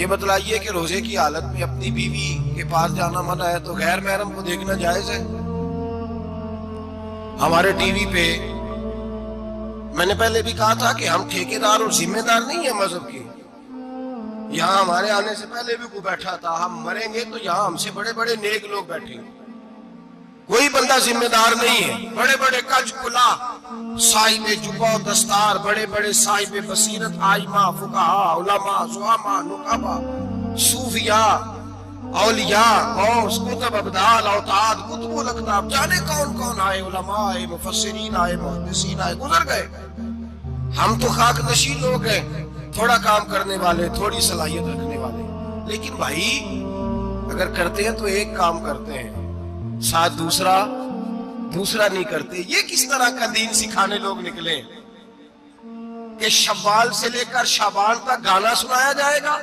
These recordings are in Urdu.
یہ بتلائیے کہ روزے کی حالت میں اپنی بیوی کے پاس جانا منع ہے تو غیر محرم کو دیکھنا جائز ہے؟ ہمارے ٹی وی پہ میں نے پہلے بھی کہا تھا کہ ہم ٹھیکیدار اور ذمہ دار نہیں ہیں مذہب کے. یہاں ہمارے آنے سے پہلے بھی کوئی بیٹھا تھا. ہم مریں گے تو یہاں ہم سے بڑے بڑے نیک لوگ بیٹھے ہیں. کوئی بندہ ذمہ دار نہیں ہے. بڑے بڑے کج کلا صاحب جبہ و دستار، بڑے بڑے صاحب بصیرت، آئمہ، فقہاء، علماء، زعماء، نقباء، صوفیاء، اولیاء، غوث، کتب، ابدال، اوتاد، کتب الاقطاب، جانے کون کون آئے، علماء آئے، مفسرین آئے، محدثین آئے، گزر گئے. ہم تو خاک نشین لوگ ہیں، تھوڑا کام کرنے والے، تھوڑی صلاحیت رکھنے والے. لیکن بھائی اگر کرتے ہیں تو ایک کام کرتے ہیں، ساتھ دوسرا نہیں کرتے. یہ کس طرح کا دین سکھانے لوگ نکلے کہ شوال سے لے کر شعبان تک گانا سنایا جائے گا،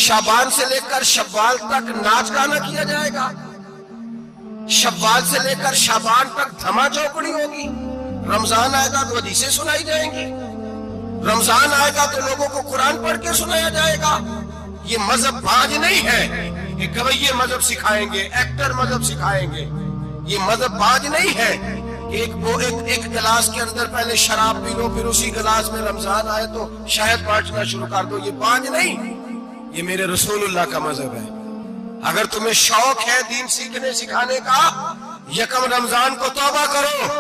شعبان سے لے کر شوال تک ناچ گانا کیا جائے گا، شوال سے لے کر شعبان تک دھما چوکڑی ہوگی، رمضان آئے گا تو حدیثیں سنائی جائیں گی، رمضان آئے گا تو لوگوں کو قرآن پڑھ کے سنایا جائے گا. یہ مذہب باز نہیں ہے کہ گویے مذہب سکھائیں گے، ایکٹر مذہب سکھائیں گے. یہ مذہب باز نہیں ہے کہ ایک گلاس کے اندر پہلے شراب پی لو، پھر اسی گلاس میں رمضان آئے تو شہد بانٹنا شروع کر دو. یہ باز نہیں، یہ میرے رسول اللہ کا مذہب ہے. اگر تمہیں شوق ہے دین سیکھنے سکھانے کا، یکم رمضان کو توبہ کرو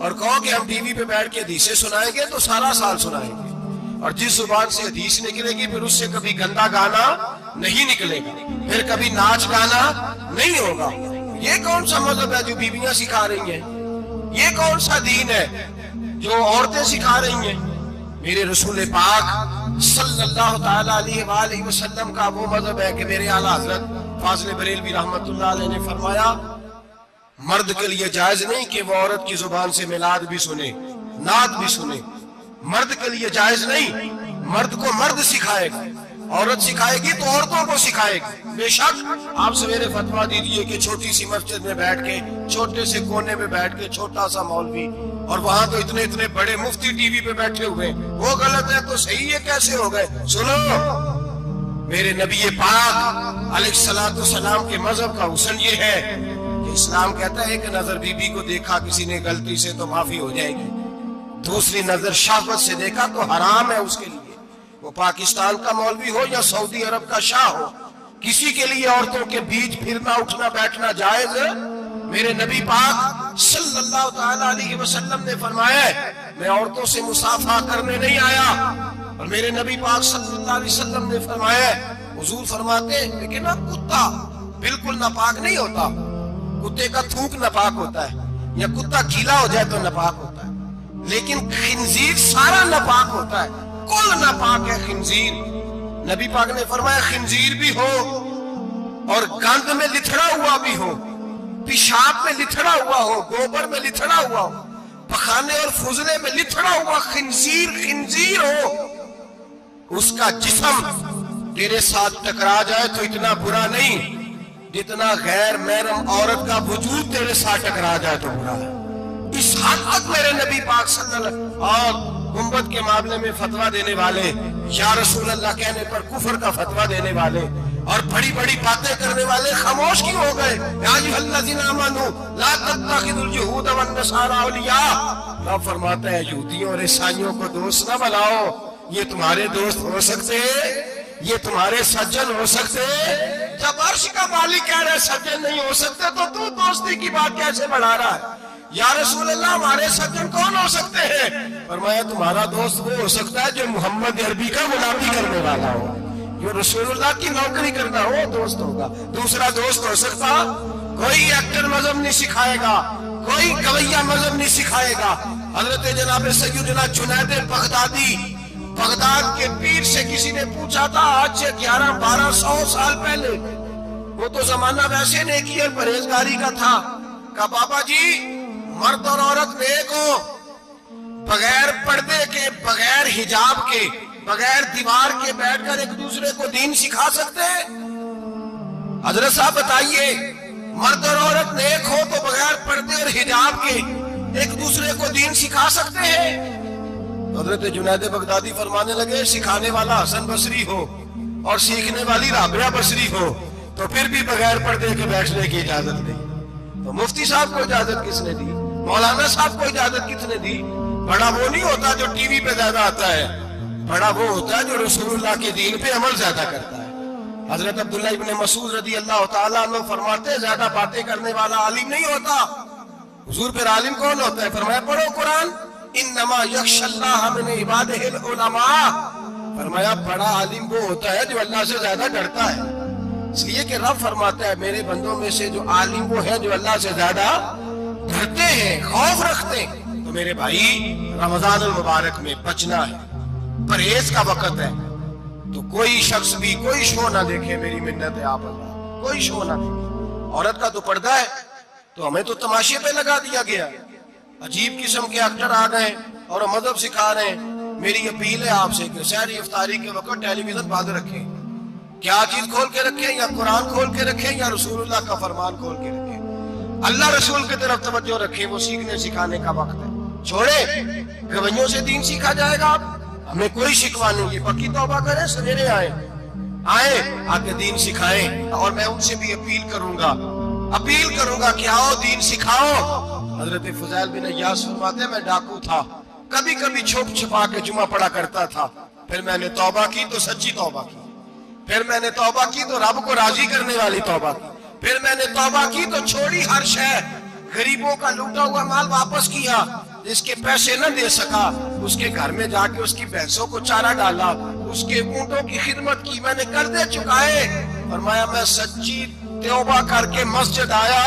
اور کہو کہ ہم ٹی وی پہ بیٹھ کے حدیثیں سنائیں گے تو سارا سال سنائیں گے. اور جس زبان سے حدیث نکلے گی پھر اس سے کبھی گندا گانا نہیں نکلے گا، پھر کبھی ناچ گانا نہیں ہوگا. یہ کون سا مذہب ہے جو بیویاں سکھا رہی ہیں؟ یہ کون سا دین ہے جو عورتیں سکھا رہی ہیں؟ میرے رسول پاک صلی اللہ تعالیٰ علیہ وآلہ وسلم کا وہ مذہب ہے کہ میرے اعلیٰ حضرت فاضل بریلوی رحمت اللہ علیہ نے فرمایا، مرد کے لیے جائز نہیں کہ وہ عورت کی زبان سے میلاد بھی سنے، نعت بھی سنے. مرد کے لیے جائز نہیں. مرد کو مرد سکھائے گا، عورت سکھائے گی تو عورتوں کو سکھائے گی. بے شک آپ سویرے فتویٰ دیجئے کہ چھوٹی سی مسجد میں بیٹھ کے، چھوٹے سے کونے میں بیٹھ کے چھوٹا سا مولوی، اور وہاں تو اتنے بڑے مفتی ٹی وی پہ بیٹھے ہوئے، وہ غلط ہے تو صحیح ہے کیسے ہو گئے؟ سنو، میرے نبی پاک علیہ الصلوۃ والسلام کے مذہب کا حسن یہ ہے کہ اسلام کہتا ہے کہ نظر بی بی کو دیکھا کسی نے غلطی سے تو معافی ہو جائے گی، دوسری نظر شہوت سے دیکھا تو حرام ہے اس کے لیے. وہ پاکستان کا مولوی ہو یا سعودی عرب کا شاہ ہو، کسی کے لیے عورتوں کے بیچ پھرنا اٹھنا بیٹھنا جائز ہے. میرے نبی پاک صلی اللہ تعالیٰ علیہ وسلم نے فرمایا ہے میں عورتوں سے مصافحہ کرنے نہیں آیا. اور میرے نبی پاک صلی اللہ علیہ وسلم نے فرمایا ہے، حضور فرماتے ہیں لیکن نا کتا بالکل ناپاک نہیں ہوتا، کتے کا تھوک ناپاک ہوتا ہے، یا کتا گیلا ہو جائے تو ناپاک ہوتا ہے، لیکن خنزیر سارا ناپاک ہوتا ہے، کل ناپاک ہے خنزیر. نبی پاک نے فرمایا خنزیر بھی ہو اور گند میں لتھڑا ہوا بھی ہو، پیشاب میں لتھڑا ہوا ہو، گوبر میں لتھڑا ہوا ہو، پخانے اور فضلے میں لتھڑا ہوا خنزیر ہو، اس کا جسم تیرے ساتھ ٹکرا جائے تو اتنا برا نہیں جتنا غیر محرم عورت کا وجود تیرے ساتھ ٹکرا جائے تو برا ہے. اس حد تک میرے نبی پاک صلی اللہ علیہ وسلم اور گنبد کے معاملے میں فتویٰ دینے والے، یا رسول اللہ کہنے پر کفر کا فتویٰ دینے والے اور بڑی بڑی باتیں کرنے والے خاموش کیوں ہو گئے؟ یا ایھا الذین آمنوا لا تتخذوا اليہود والنصارى اولیاء. اللہ فرماتا ہے یہودیوں اور عیسائیوں کو دوست نہ بناؤ. یہ تمہارے دوست ہو سکتے، یہ تمہارے سجن ہو سکتے. جب عرش کا مالک کہہ رہے سجن نہیں ہو سکتے تو دوستی کی بات کیسے بڑھا رہا ہے؟ یا رسول اللہ ہمارے سجن کون ہو سکتے ہیں؟ فرمایا تمہارا دوست وہ ہو سکتا ہے جو محمد عربی کا غلامی کرنے والا ہو، جو رسول اللہ کی نوکری کرنا ہو، وہ دوست ہوگا. دوسرا دوست ہو سکتا کوئی ایکٹر مذہب نہیں سکھائے گا، کوئی گویہ مذہب نہیں سکھائے گا. حضرت جناب سیدنا جنید بغدادی، بغداد کے پیر سے کسی نے پوچھا تھا آج سے 1100-1200 سال پہلے، وہ تو زمانہ ویسے نیکی اور پرہیزگاری کا تھا، کہا بابا جی مرد اور عورت نیک ہو، بغیر پردے کے، بغیر حجاب کے، بغیر دیوار کے بیٹھ کر ایک دوسرے کو دین سکھا سکتے ہیں؟ حضرت صاحب بتائیے، مرد اور عورت نیک ہو تو بغیر پردے اور حجاب کے ایک دوسرے کو دین سکھا سکتے ہیں؟ حضرت جنید بغدادی فرمانے لگے سکھانے والا حسن بصری ہو، اور سیکھنے والی رابعہ بصری ہو تو پھر بھی بغیر پردے کے بیٹھنے کی اجازت نہیں. تو مفتی صاحب کو اجازت کس نے دی؟ مولانا صاحب کو اجازت کس نے دی؟ بڑا وہ نہیں ہوتا جو ٹی وی پہ زیادہ آتا ہے، بڑا وہ ہوتا ہے جو رسول اللہ کے دین پہ عمل زیادہ کرتا ہے. حضرت عبداللہ ابن مسعود رضی اللہ تعالیٰ عنہ فرماتے ہیں زیادہ باتیں کرنے والا عالم نہیں ہوتا. حضور پھر عالم کون ہوتا ہے؟ فرمایا پڑھو قرآن، انما یخشی اللہ من عبادہ العلماء. فرمایا بڑا عالم وہ ہوتا ہے جو اللہ سے زیادہ ڈرتا ہے. اس لیے کہ رب فرماتا ہے میرے بندوں میں سے جو عالم وہ ہے جو اللہ سے زیادہ ڈرتے ہیں، خوف رکھتے ہیں. تو میرے بھائی رمضان المبارک میں بچنا ہے، پرہیز کا وقت ہے. تو کوئی شخص بھی کوئی شو نہ دیکھے، میری منت ہے آپ اللہ، کوئی شو نہ دیکھے. عورت کا تو پردہ ہے تو ہمیں تو تماشے پہ لگا دیا گیا. عجیب قسم کے ایکٹر آ گئے اور مذہب سکھا رہے ہیں. میری اپیل ہے آپ سے کہ سحری افطاری کے وقت ٹیلی ویژن بند رکھیں. کیا چیز کھول کے رکھیں؟ یا قرآن کھول کے رکھیں یا رسول اللہ کا فرمان کھول کے رکھیں. اللہ رسول کی طرف توجہ رکھیں، وہ سیکھنے سکھانے کا وقت ہے. چھوڑے گویوں سے دین سیکھا جائے گا. ہمیں کوئی شکوا نہیں ہے، پکی توبہ کریں، سویرے آئیں آ کے دین سکھائیں. اور میں ان سے بھی اپیل کروں گا کہ آؤ دین سکھاؤ. حضرت فضیل بن عیاض فرماتے میں ڈاکو تھا، کبھی کبھی چھپ چھپا کے جمعہ پڑھا کرتا تھا. پھر میں نے توبہ کی تو سچی توبہ کی، پھر میں نے توبہ کی تو رب کو راضی کرنے والی توبہ کی، پھر میں نے توبہ کی تو چھوڑی ہر شے. غریبوں کا لوٹا ہوا مال واپس کیا، جس کے پیسے نہ دے سکا اس کے گھر میں جا کے اس کی بھینسوں کو چارہ ڈالا، اس کے اونٹوں کی خدمت کی، میں نے قرضے چکائے. فرمایا میں سچی توبہ کر کے مسجد آیا.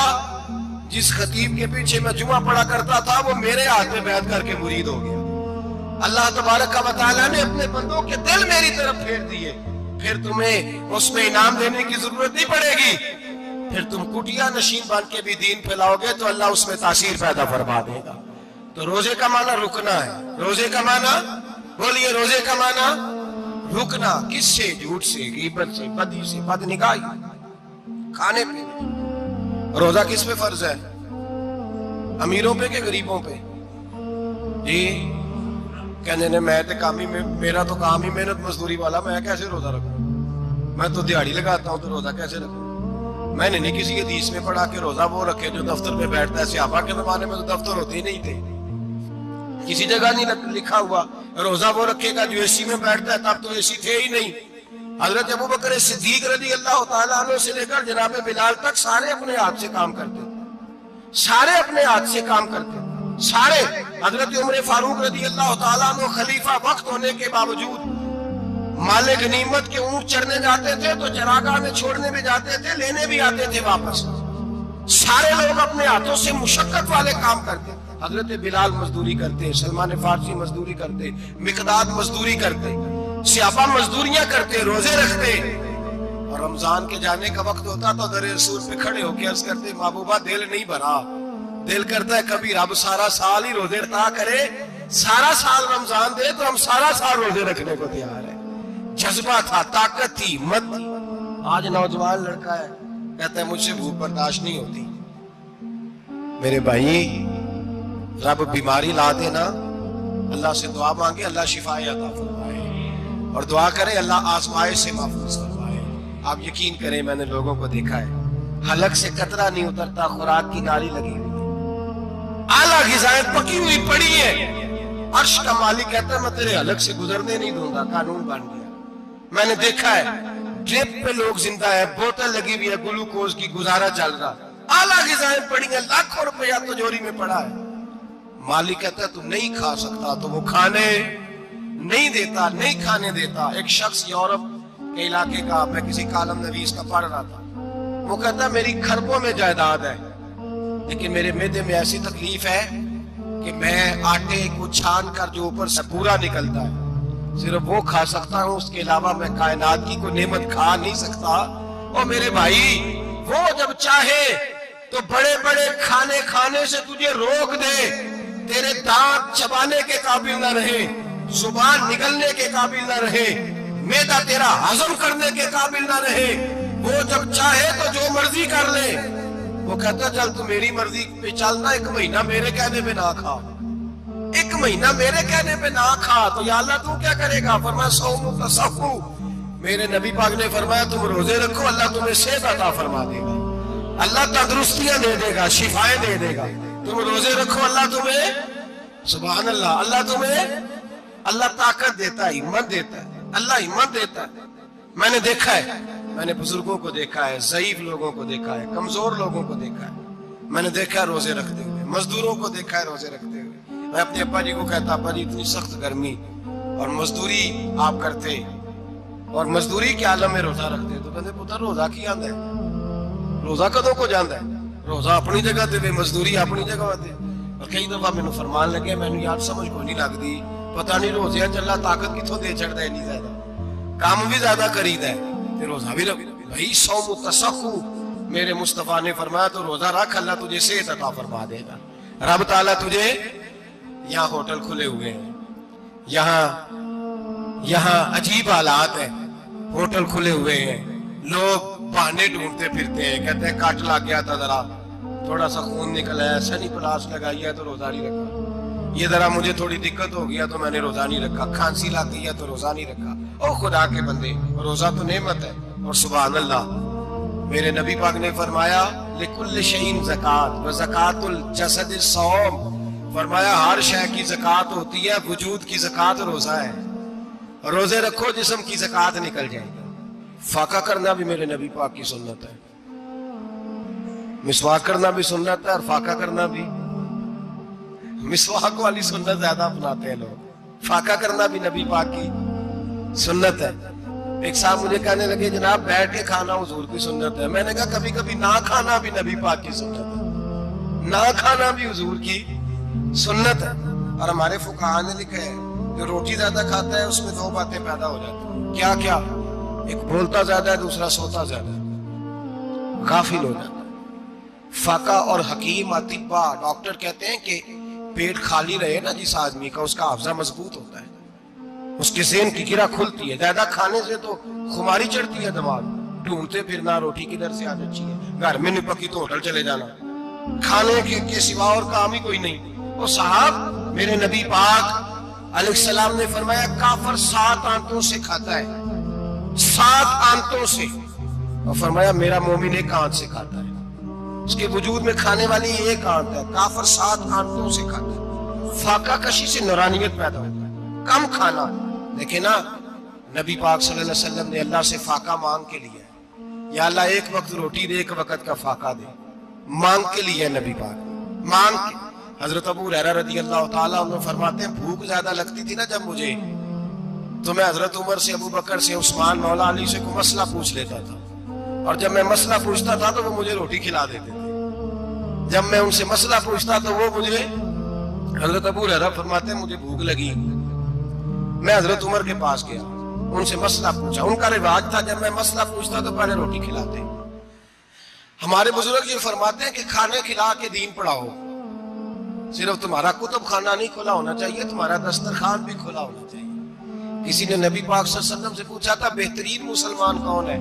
جس خطیب کے پیچھے میں جمعہ پڑھا کرتا تھا وہ میرے ہاتھ میں بیعت کر کے مرید ہو گیا. اللہ تبارک و تعالیٰ نے اپنے بندوں کے دل میری طرف پھیر دیے. پھر تمہیں اس میں انعام دینے کی ضرورت نہیں پڑے گی. پھر تم کٹیا نشین بن کے بھی دین پھیلاؤ گے تو اللہ اس میں تاثیر پیدا فرما دے گا. تو روزے کا معنی رکنا ہے. روزے کا معنی بولیے، روزے کا معنی رکنا. کس سے؟ جھوٹ سے، غیبت سے، بدی سے، بد نگاہی، کھانے پینے. روزہ کس پہ فرض ہے؟ امیروں پہ کہ غریبوں پہ؟ جی کہنے نے میں میرا تو کام ہی محنت مزدوری والا، میں کیسے روزہ رکھوں؟ میں تو دیہاڑی لگاتا ہوں تو روزہ کیسے رکھوں؟ میں نے نہیں کسی حدیث میں پڑھا کہ روزہ وہ رکھے جو دفتر میں بیٹھتا ہے. صحابہ کے زمانے میں تو دفتر ہوتے ہی نہیں تھے، کسی جگہ نہیں لکھا ہوا روزہ وہ رکھے گا جو اے سی میں بیٹھتا ہے. تب تو اے سی تھے ہی نہیں. حضرت ابوبکر صدیق رضی اللہ تعالیٰ عنہ سے لے کر جناب بلال تک سارے اپنے ہاتھ سے کام کرتے، سارے اپنے ہاتھ سے کام کرتے، سارے. حضرت عمر فاروق رضی اللہ تعالیٰ عنہ خلیفہ وقت ہونے کے باوجود مال غنیمت کے اونٹ چرنے جاتے تھے تو چراگاہ میں چھوڑنے بھی جاتے تھے، لینے بھی آتے تھے واپس. سارے لوگ اپنے ہاتھوں سے مشقت والے کام کرتے. حضرت بلال مزدوری کرتے، سلمان فارسی مزدوری کرتے، مقداد مزدوری کرتے، صحابہ مزدوریاں کرتے، روزے رکھتے. اور رمضان کے جانے کا وقت ہوتا تو در رسول پہ کھڑے ہو کے عرض کرتے محبوبہ دل نہیں بھرا، دل کرتا ہے کبھی رب سارا سال ہی روزے عطا کرے، سارا سال رمضان دے تو ہم سارا سال روزے رکھنے کو تیار ہیں. جذبہ تھا، طاقت تھی، ہمت تھی. آج نوجوان لڑکا ہے کہتا ہے مجھ سے بھوک برداشت نہیں ہوتی. میرے بھائی رب بیماری لا دینا، اللہ سے دعا مانگے اللہ شفا عطا فرمائے، اور دعا کرے اللہ آزمائش سے محفوظ فرمائے. آپ یقین کریں میں نے لوگوں کو دیکھا ہے حلق سے قطرہ نہیں اترتا، خوراک کی نالی لگی ہوئی، اعلیٰ غذائیں پکی ہوئی پڑی ہے. عرش کا مالک کہتا ہے میں تیرے حلق سے گزرنے نہیں دوں گا. قانون بن گیا. میں نے دیکھا ہے ڈرپ پہ لوگ زندہ ہے، بوتل لگی ہوئی ہے گلوکوز کی، گزارا چل رہا. اعلیٰ غذائیں پڑی ہیں، لاکھوں روپیہ تجوری میں پڑا ہے. مالک کہتا ہے تو نہیں کھا سکتا تو وہ کھانے نہیں دیتا، نہیں کھانے دیتا. ایک شخص یورپ کے علاقے کا، میں کسی کالم نویس کا پڑھ رہا تھا، وہ کہتا ہے میری کھربوں میں جائیداد ہے لیکن میرے معدے میں ایسی تکلیف ہے کہ میں آٹے کو چھان کر جو اوپر سے پورا نکلتا ہے صرف وہ کھا سکتا ہوں، اس کے علاوہ میں کائنات کی کوئی نعمت کھا نہیں سکتا. اور میرے بھائی وہ جب چاہے تو بڑے بڑے کھانے کھانے سے تجھے روک دے، تیرے دانت چبانے کے قابل نہ رہے، زبان نگلنے کے قابل نہ رہے، معدہ تیرا ہضم کرنے کے قابل نہ رہے. وہ جب چاہے تو جو مرضی کر لے. وہ کہتا چل تو میری مرضی پہ چلنا، ایک مہینہ میرے کہنے پہ نہ کھا، ایک مہینہ میرے کہنے پہ نہ کھا. تو یا اللہ تو کیا کرے گا؟ فرمایا صوم تصفو، میرے نبی پاک نے فرمایا تم روزے رکھو اللہ تمہیں صحت عطا فرما دے گا، اللہ تندرستیاں دے دے گا، شفائیں دے دے گا۔ تم روزے رکھو اللہ تمہیں، سبحان اللہ، اللہ طاقت دیتا ہے، ہمت دیتا ہے، اللہ ہمت دیتا ہے۔ میں نے دیکھا ہے، میں نے بزرگوں کو دیکھا ہے، ضعیف لوگوں کو دیکھا ہے، کمزور لوگوں کو دیکھا ہے، میں نے دیکھا ہے روزے رکھتے ہوئے، مزدوروں کو دیکھا ہے روزے رکھتے ہوئے۔ میں اپنے ابا جی کو کہتا، ابا جی اتنی سخت گرمی اور مزدوری آپ کرتے اور مزدوری کے عالم میں روزہ رکھتے، تو کہتے پتر روزہ کی آندا ہے، روزہ کدوں کو جاندا ہے، روزہ اپنی جگہ تے مزدوری اپنی جگہ تے۔ اور کئی دفعہ مینوں فرمان لگے، مینوں یار سمجھ کو نہیں لگتی، پتہ نہیں روزے اللہ طاقت کتھوں دے چڑھدا ہے، نہیں زیادہ کام بھی زیادہ کریدا ہے تے روزہ بھی رکھ بھائی صوم تسخو، میرے مصطفیٰ نے فرمایا تو روزہ رکھ اللہ تجھے صحت عطا فرما دے گا۔ رب تعالیٰ تجھے، یہاں ہوٹل کھلے ہوئے ہیں، یہاں عجیب حالات ہیں، ہوٹل کھلے ہوئے ہیں، لوگ بہانے ڈھونڈتے پھرتے ہیں، کہتے ہیں کٹ لگ گیا تھا ذرا، تھوڑا سا خون نکل آیا، سنی پلاس لگائی ہے تو روزہ نہیں رکھا، یہ ذرا مجھے تھوڑی دقت ہو گیا تو میں نے روزہ نہیں رکھا، کھانسی لگ گئی ہے تو روزہ نہیں رکھا۔ او خدا کے بندے، روزہ تو نعمت ہے۔ اور سبحان اللہ، میرے نبی پاک نے فرمایا لِكُلِّ شَيْءٍ زَكَاةٌ وَزَكَاةُ الْجَسَدِ الصَّوْمُ، فرمایا ہر شے کی زکوٰۃ ہوتی ہے، وجود کی زکوٰۃ روزہ ہے۔ روزے رکھو جسم کی زکوٰۃ نکل جائے گی۔ فاقہ کرنا بھی میرے نبی پاک کی سنت ہے، مسواک کرنا بھی سنت ہے، اور فاقہ کرنا بھی۔ مسواک والی سنت زیادہ اپناتے ہیں لوگ، فاقہ کرنا بھی نبی پاک کی سنت ہے۔ ایک صاحب مجھے کہنے لگے جناب بیٹھ کے کھانا حضور کی سنت ہے، میں نے کہا کبھی کبھی نہ کھانا بھی نبی پاک کی سنت ہے، نہ کھانا بھی حضور کی سنت ہے۔ اور ہمارے فقہاء نے لکھا ہے جو روٹی زیادہ کھاتا ہے اس میں دو باتیں پیدا ہو جاتی ہیں، کیا کیا؟ ایک بولتا زیادہ ہے، دوسرا سوتا زیادہ ہے، غافل ہو جاتا ہے۔ فقہ اور حکیم اطباء ڈاکٹر کہتے ہیں کہ پیٹ خالی رہے نا جس آدمی کا، اس کا حافظہ مضبوط ہوتا ہے، اس کے ذہن کی گرہ کھلتی ہے۔ زیادہ کھانے سے تو خماری چڑھتی ہے، دماغ ڈھونڈتے پھرنا روٹی کدھر سے آج اچھی ہے، گھر میں نہیں پکی تو ہوٹل چلے جانا، کھانے کے سوا اور کام ہی کوئی نہیں۔ وہ صاحب میرے نبی پاک علیہ السلام نے فرمایا کافر 7 آنتوں سے کھاتا ہے، 7 آنتوں سے، اور فرمایا میرا مومن 1 آنت سے کھاتا ہے، اس کے وجود میں کھانے والی 1 آنت ہے، کافر 7 آنتوں سے کھاتا ہے۔ فاقہ کشی سے نورانیت پیدا ہوتا ہے، کم کھانا۔ دیکھیں نا نبی پاک صلی اللہ علیہ وسلم نے اللہ سے فاقہ مانگ کے لیا ہے، یا اللہ 1 وقت روٹی دے، 1 وقت کا فاقہ دے، مانگ کے لیے نبی پاک مانگ کے۔ حضرت ابو ہریرہ رضی اللہ تعالیٰ عنہ فرماتے ہیں بھوک زیادہ لگتی تھی نا جب مجھے، تو میں حضرت عمر سے، ابو بکر سے، عثمان مولا علی سے کوئی مسئلہ پوچھ لیتا تھا، اور جب میں مسئلہ پوچھتا تھا تو وہ مجھے روٹی کھلا دیتے تھے۔ جب میں ان سے مسئلہ پوچھتا تو وہ مجھے، حضرت ابو ہریرہ فرماتے ہیں مجھے بھوک لگی، میں حضرت عمر کے پاس گیا، ان سے مسئلہ پوچھا، ان کا رواج تھا جب میں مسئلہ پوچھتا تو پہلے روٹی کھلاتے۔ ہمارے بزرگ یہ فرماتے ہیں کہ کھانے کھلا کے دین پڑھاؤ، صرف تمہارا کتب خانہ نہیں کھلا ہونا چاہیے، تمہارا دسترخوان بھی کھلا ہونا چاہیے۔ کسی نے نبی پاک صلی اللہ علیہ وسلم سے پوچھا تھا بہترین مسلمان کون ہے؟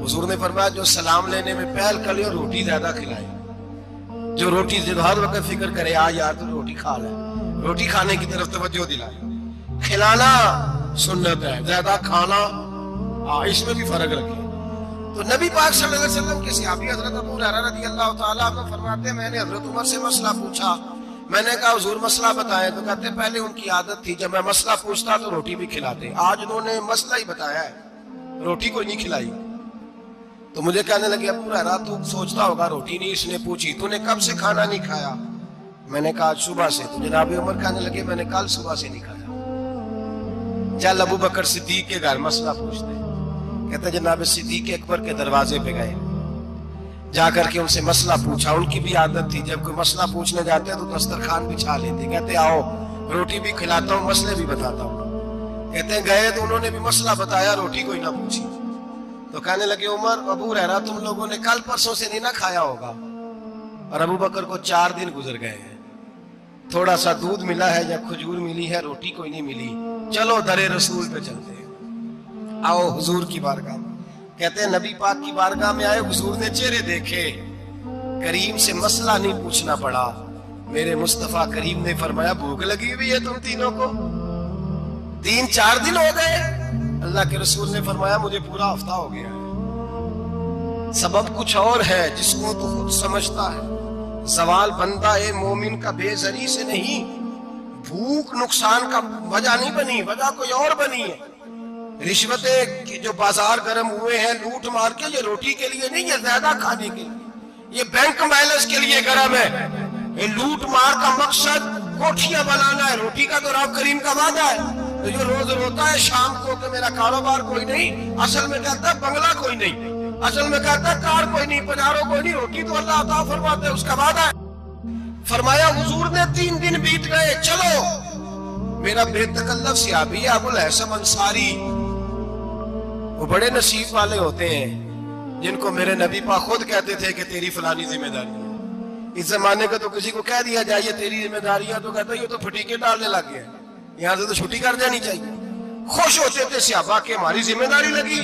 حضور نے فرمایا جو سلام لینے میں پہل کرے اور روٹی زیادہ کھلائے، جو روٹی ہر وقت فکر کرے آ یار تو روٹی کھا لے، روٹی کھانے کی طرف توجہ دلائے۔ کھلانا سنت ہے، زیادہ کھانا اس میں بھی فرق رکھے۔ تو نبی پاک صلی اللہ علیہ وسلم کے صحابی حضرت ابو ہریرہ رضی اللہ تعالیٰ عنہ فرماتے ہیں میں نے حضرت عمر سے مسئلہ پوچھا، میں نے کہا حضور مسئلہ بتائیں، تو کہتے پہلے ان کی عادت تھی جب میں مسئلہ پوچھتا تو روٹی بھی کھلاتے، آج انہوں نے مسئلہ ہی بتایا ہے، روٹی کوئی نہیں کھلائی۔ تو مجھے کہنے لگے ابو ہریرہ تو سوچتا ہوگا روٹی نہیں اس نے پوچھی، تو نے کب سے کھانا نہیں کھایا؟ میں نے کہا صبح سے۔ تو جناب عمر کہنے لگے میں نے کل صبح سے نہیں کھایا۔ چل ابو بکر صدیق کے گھر مسئلہ پوچھتے، کہتے جناب صدیق اکبر کے دروازے پہ گئے، جا کر کے ان سے مسئلہ پوچھا۔ ان کی بھی عادت تھی جب کوئی مسئلہ پوچھنے جاتے تو دسترخوان بچھا لیتے، کہتے آؤ روٹی بھی کھلاتا ہوں مسئلے بھی بتاتا ہوں۔ کہتے ہیں گئے تو انہوں نے بھی مسئلہ بتایا، روٹی کوئی نہ پوچھی۔ تو کہنے لگے عمر ابو ہریرہ تم لوگوں نے کل پرسوں سے نہیں نہ کھایا ہوگا، اور ابو بکر کو 4 دن گزر گئے ہیں، تھوڑا سا دودھ ملا ہے یا کھجور ملی ہے، روٹی کوئی نہیں ملی، چلو در رسول پہ چلتے ہیں، آؤ حضور کی بارگاہ۔ کہتے ہیں نبی پاک کی بارگاہ میں آئے، حضور نے چہرے دیکھے، کریم سے مسئلہ نہیں پوچھنا پڑا۔ میرے مصطفیٰ کریم نے فرمایا بھوک لگی ہوئی ہے تم تینوں کو؟ 3-4 دن ہو گئے، اللہ کے رسول نے فرمایا مجھے پورا ہفتہ ہو گیا ہے۔ سبب کچھ اور ہے جس کو تو خود سمجھتا ہے۔ زوال بندہ مومن کا بے زری سے نہیں، بھوک نقصان کا وجہ نہیں بنی، وجہ کوئی اور بنی ہے۔ رشوتیں جو بازار گرم ہوئے ہیں لوٹ مار کے، یہ روٹی کے لیے نہیں، یہ زیادہ کھانے کے لیے، یہ بینک بیلنس کے لیے گرم ہے۔ یہ لوٹ مار کا مقصد کوٹھیاں بنانا ہے، روٹی کا تو رب کریم کا وعدہ ہے۔ تو جو روز روتا ہے شام کو کہ میرا کاروبار کوئی نہیں، اصل میں کہتا ہے بنگلہ کوئی نہیں، اصل میں کہتا ہے کار کوئی نہیں، پجارو کوئی نہیں، روٹی تو اللہ عطا فرماتے ہے، اس کا وعدہ ہے۔ فرمایا حضور نے 3 دن بیت گئے، چلو میرا بے تکلف صحابی ابو الحسن انصاری، وہ بڑے نصیب والے ہوتے ہیں جن کو میرے نبی پاک خود کہتے تھے کہ تیری فلانی ذمہ داری ہے۔ اس زمانے کا تو کسی کو کہہ دیا جائے تیری ذمہ داری ہے تو کہتا ہے یہ تو پھٹیکے ڈالنے لگ گیا، یہاں سے تو چھٹی کر جانی چاہیے۔ خوش ہوتے تھے صحابہ کہ ہماری ذمہ داری لگی۔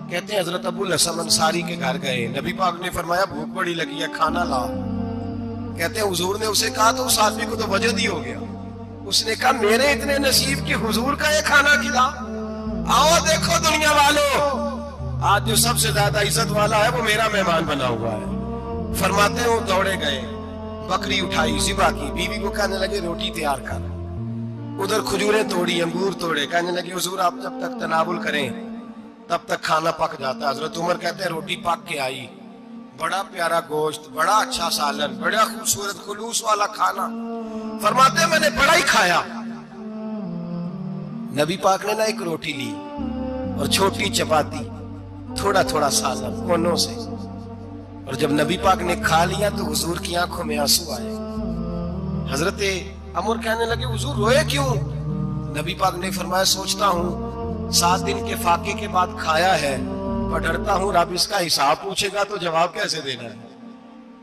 کہتے ہیں حضرت ابو الحسن انصاری کے گھر گئے، نبی پاک نے فرمایا بھوک بڑی لگی ہے، کھانا لا۔ کہتے ہیں حضور نے اسے کہا تو اس آدمی کو تو وجد ہی ہو گیا، اس نے کہا میرے اتنے نصیب کہ حضور کا یہ کھانا کھلا۔ آؤ دیکھو دنیا والوں، آج جو سب سے زیادہ عزت والا ہے وہ میرا مہمان بنا ہوا ہے۔ فرماتے ہیں وہ دوڑے گئے، بکری اٹھائی، ذبح کی، بیوی کو کہنے لگے روٹی تیار کر، ادھر کھجوریں توڑی، انگور توڑے، کہنے لگے حضور آپ جب تک تناول کریں تب تک کھانا پک جاتا ہے۔ حضرت عمر کہتے ہیں روٹی پک کے آئی، بڑا پیارا گوشت، بڑا اچھا سالن، بڑا خوبصورت خلوص والا کھانا۔ فرماتے ہیں میں نے بڑا ہی کھایا۔ نبی پاک نے نہ ایک روٹی لی اور چھوٹی چپاتی، تھوڑا تھوڑا سالن کونوں سے، اور جب نبی پاک نے کھا لیا تو حضور کی آنکھوں میں آنسو آئے۔ حضرت عمر کہنے لگے حضور روئے کیوں؟ نبی پاک نے فرمایا سوچتا ہوں 7 دن کے فاقے کے بعد کھایا ہے، اور ڈرتا ہوں رب اس کا حساب پوچھے گا تو جواب کیسے دینا ہے،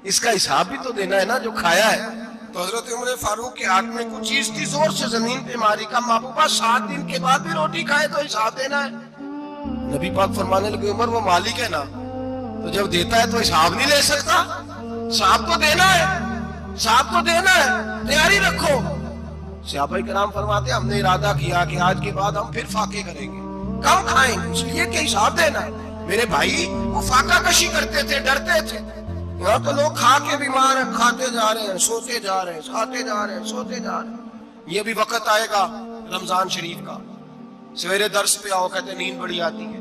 اس کا حساب بھی تو دینا ہے نا جو کھایا ہے۔ تو حضرت عمر فاروق کے ہاتھ میں کچھ چیز تھی، زور سے زمین پہ ماری، کا محبوبہ 7 دن کے بعد بھی روٹی کھائے تو حساب دینا ہے۔ نبی پاک فرمانے لگے عمر وہ مالک ہے نا، تو جب دیتا ہے تو حساب نہیں لے سکتا، حساب تو دینا ہے، حساب تو دینا ہے، تیاری رکھو۔ صحابہ کرام فرماتے ہم نے ارادہ کیا کہ آج کے بعد ہم پھر فاقے کریں گے، کم کھائیں گے، اس لیے کہ حساب دینا ہے۔ میرے بھائی وہ فاقہ کشی کرتے تھے، ڈرتے تھے۔ یہاں تو لوگ کھا کے بیمار ہیں، کھاتے جا رہے ہیں، سوتے جا رہے ہیں، کھاتے جا رہے ہیں، سوتے جا رہے ہیں۔ یہ بھی وقت آئے گا رمضان شریف کا، سویرے درس پہ آؤ کہتے نیند بڑی آتی ہے،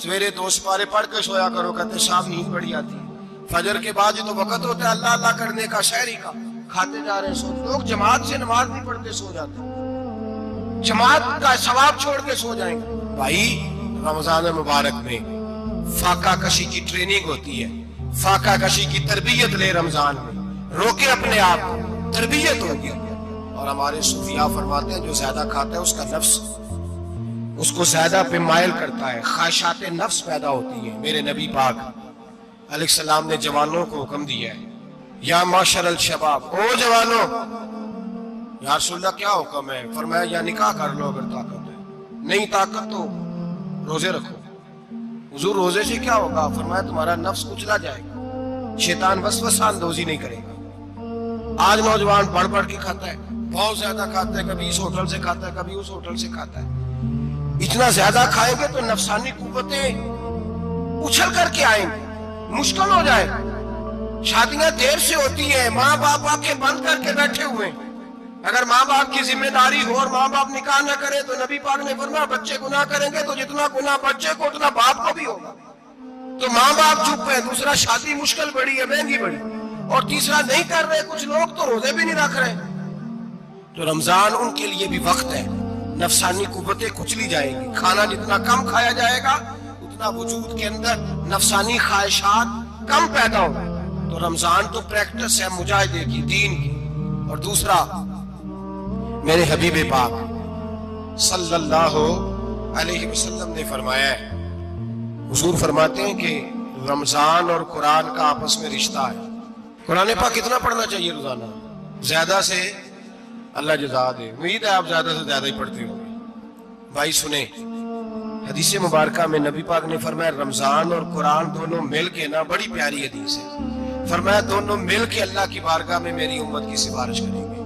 سویرے 2 سپارے پڑھ کے سویا کرو کہتے شام نیند بڑی آتی ہے، فجر کے بعد یہ تو وقت ہوتا ہے اللہ اللہ کرنے کا، شہری کا، کھاتے جا رہے ہیں، سو لوگ جماعت سے نماز نہیں پڑھ کے سو جاتے، جماعت کا ثواب چھوڑ کے سو جائیں گے۔ بھائی رمضان مبارک میں فاقہ کشی کی ٹریننگ ہوتی ہے، فاقہ کشی کی تربیت لے، رمضان میں روکے اپنے آپ کو، تربیت ہوگی۔ اور ہمارے صوفیاء فرماتے ہیں جو زیادہ کھاتا ہے اس کا نفس اس کو زیادہ پہ مائل کرتا ہے، خواہشات نفس پیدا ہوتی ہیں۔ میرے نبی پاک علیہ السلام نے جوانوں کو حکم دیا ہے یا معاشر الشباب، او جوانوں، یا رسول اللہ کیا حکم ہے؟ فرمایا یا نکاح کر لو اگر طاقت ہے، نہیں طاقت تو روزے رکھو۔ حضور روزے سے کیا ہوگا؟ فرمایا تمہارا نفس کچلا جائے گا، شیطان وسوسہ اندوزی نہیں کرے گا۔ آج نوجوان بڑھ بڑھ کے کھاتا ہے، بہت زیادہ کھاتا ہے، کبھی اس ہوٹل سے کھاتا ہے، کبھی اس ہوٹل سے کھاتا ہے۔ اتنا زیادہ کھائیں گے تو نفسانی قوتیں اچھل کر کے آئیں گے، مشکل ہو جائے گا۔ شادیاں دیر سے ہوتی ہیں، ماں باپ آ کے بند کر کے بیٹھے ہوئے ہیں۔ اگر ماں باپ کی ذمہ داری ہو اور ماں باپ نکاح نہ کرے تو نبی پاک نے فرمایا بچے گناہ کریں گے تو جتنا گناہ بچے کو اتنا باپ کو بھی ہوگا۔ تو ماں باپ چپ ہے، دوسرا شادی مشکل بڑی ہے، مہنگی بڑی، اور تیسرا نہیں کر رہے، کچھ لوگ تو روزے بھی نہیں رکھ رہے۔ تو رمضان ان کے لیے بھی وقت ہے، نفسانی قوتیں کچلی جائیں گی، کھانا جتنا کم کھایا جائے گا اتنا وجود کے اندر نفسانی خواہشات کم پیدا ہوں۔ تو رمضان تو پریکٹس ہے مجاہدے کی، دین کی۔ اور دوسرا میرے حبیب پاک صلی اللہ علیہ وسلم نے فرمایا ہے، حضور فرماتے ہیں کہ رمضان اور قرآن کا آپس میں رشتہ ہے۔ قرآن پاک کتنا پڑھنا چاہیے روزانہ؟ زیادہ سے اللہ جزا دے، امید ہے آپ زیادہ سے زیادہ ہی پڑھتے ہوں گے۔ بھائی سنیں، حدیث مبارکہ میں نبی پاک نے فرمایا رمضان اور قرآن دونوں مل کے نا، بڑی پیاری حدیث ہے، فرمایا دونوں مل کے اللہ کی بارگاہ میں میری امت کی سفارش کریں گے۔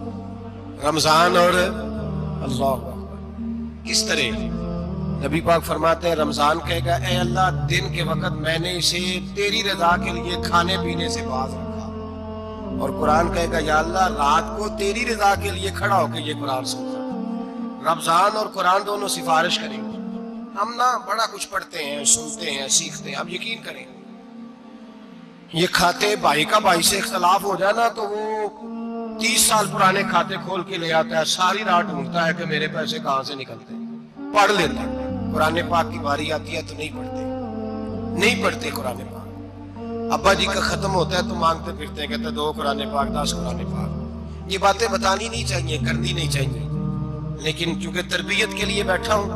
رمضان اور اللہ اکبر، کس طرح نبی پاک فرماتے ہیں رمضان کہے گا اے اللہ دن کے وقت میں نے اسے تیری رضا کے لیے کھانے پینے سے باز رکھا، اور قرآن کہے گا یا اللہ رات کو تیری رضا کے لیے کھڑا ہو کے یہ قرآن سنتا۔ رمضان اور قرآن دونوں سفارش کریں گے۔ ہم نا بڑا کچھ پڑھتے ہیں، سنتے ہیں، سیکھتے ہیں، اب یقین کریں یہ کھاتے بھائی کا بھائی سے اختلاف ہو جائے نا تو وہ 30 سال پرانے کھاتے کھول کے لے آتا ہے، ساری رات ڈھونڈتا ہے کہ میرے پیسے کہاں سے نکلتے ہیں، پڑھ لیتا ہے۔ قرآن پاک کی باری آتی ہے تو نہیں پڑھتے قرآن پاک۔ ابا جی کا ختم ہوتا ہے تو مانگتے پھرتے ہیں، کہتے ہیں 2 قرآن پاک 10 قرآن پاک۔ یہ باتیں بتانی نہیں چاہیے، کرنی نہیں چاہیے، لیکن چونکہ تربیت کے لیے بیٹھا ہوں